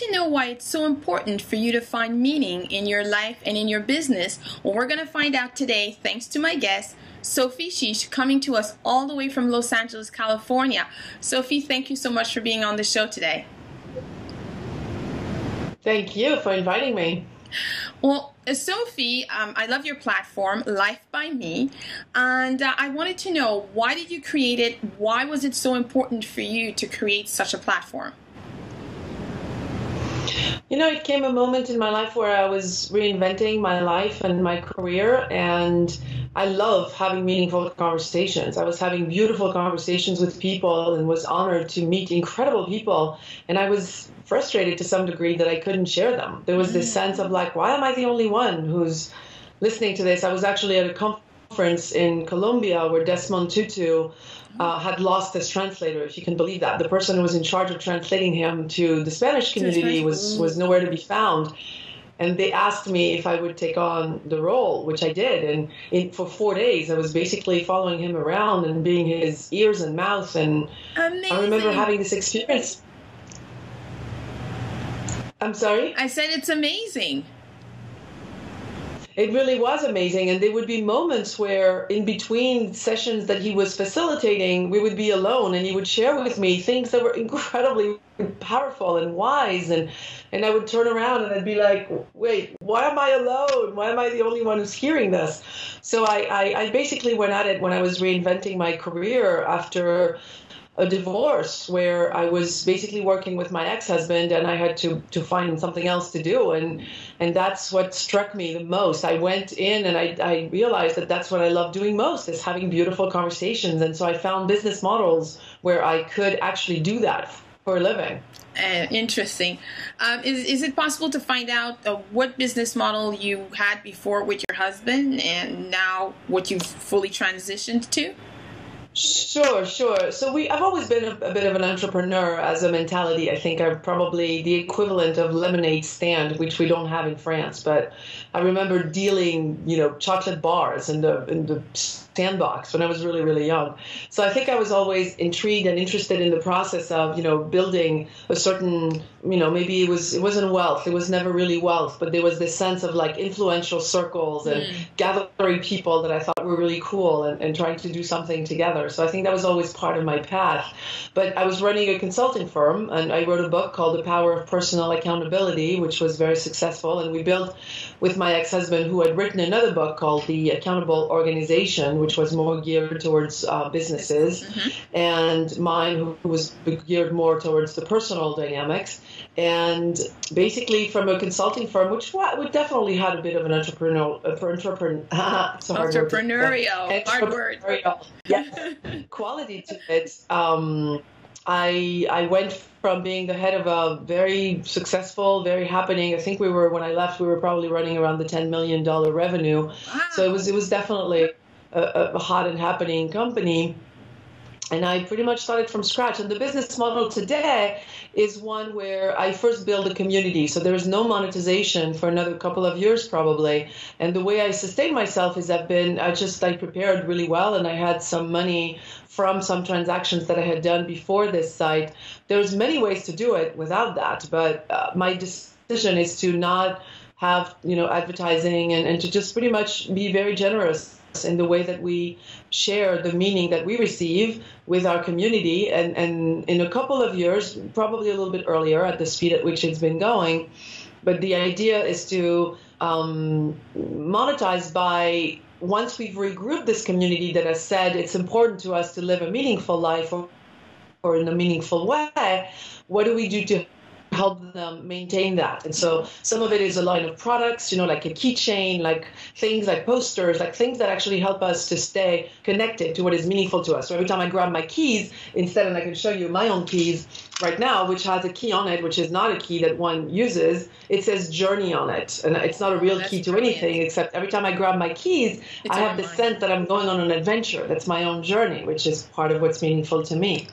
to know why it's so important for you to find meaning in your life and in your business. Well, we're going to find out today, thanks to my guest, Sophie Chiche, coming to us all the way from Los Angeles, California. Sophie, thank you so much for being on the show today. Thank you for inviting me. Well, Sophie, I love your platform, Life by Me, and I wanted to know, why did you create it? Why was it so important for you to create such a platform? You know, it came a moment in my life where I was reinventing my life and my career, and I love having meaningful conversations. I was having beautiful conversations with people and was honored to meet incredible people, and I was frustrated to some degree that I couldn't share them. There was this sense of like, why am I the only one who's listening to this? I was actually at a conference in Colombia where Desmond Tutu had lost his translator, if you can believe that. The person who was in charge of translating him to the Spanish community was nowhere to be found. And they asked me if I would take on the role, which I did. And for 4 days, I was basically following him around and being his ears and mouth. And Amazing. I remember having this experience. I'm sorry? I said it's amazing. It really was amazing. And there would be moments where in between sessions that he was facilitating, we would be alone and he would share with me things that were incredibly powerful and wise. And I would turn around and I'd be like, wait, why am I alone? Why am I the only one who's hearing this? So I basically went at it when I was reinventing my career after a divorce, where I was basically working with my ex-husband and I had to find something else to do. And that's what struck me the most. I went in and I realized that that's what I love doing most, is having beautiful conversations. And so I found business models where I could actually do that for a living. Interesting. Is it possible to find out what business model you had before with your husband and now what you've fully transitioned to? Sure. So I've always been a bit of an entrepreneur as a mentality. I think I'm probably the equivalent of lemonade stand, which we don't have in France. But I remember dealing, chocolate bars in the sandbox when I was really, really young. So I think I was always intrigued and interested in the process of, building a certain, maybe it wasn't wealth. It was never really wealth, but there was this sense of like influential circles and gathering people that I thought were really cool and trying to do something together. So I think that was always part of my path. But I was running a consulting firm and I wrote a book called The Power of Personal Accountability, which was very successful. And we built with my ex-husband, who had written another book called The Accountable Organization, which was more geared towards businesses, and mine, who was geared more towards the personal dynamics. And basically from a consulting firm, which we definitely had a bit of an entrepreneurial, hard word. Yes, quality to it. I went from being the head of a very successful, very happening. I think when I left, we were probably running around the $10 million revenue. Wow. So it was definitely a hot and happening company. And I pretty much started from scratch. And the business model today is one where I first build a community. So there is no monetization for another couple of years probably. And the way I sustain myself is I prepared really well, and I had some money from some transactions that I had done before this site. There's many ways to do it without that. But my decision is to not have, advertising and to just pretty much be very generous in the way that we share the meaning that we receive with our community. And in a couple of years, probably a little bit earlier at the speed at which it's been going, but the idea is to monetize by, once we've regrouped this community that has said it's important to us to live a meaningful life or in a meaningful way, what do we do to help them maintain that? And so some of it is a line of products, like a keychain, like things like posters, like things that actually help us to stay connected to what is meaningful to us. So every time I grab my keys, instead, and I can show you my own keys right now, which has a key on it, which is not a key that one uses, it says journey on it. And it's not a real key to anything, except every time I grab my keys, I have the sense that I'm going on an adventure. That's my own journey, which is part of what's meaningful to me.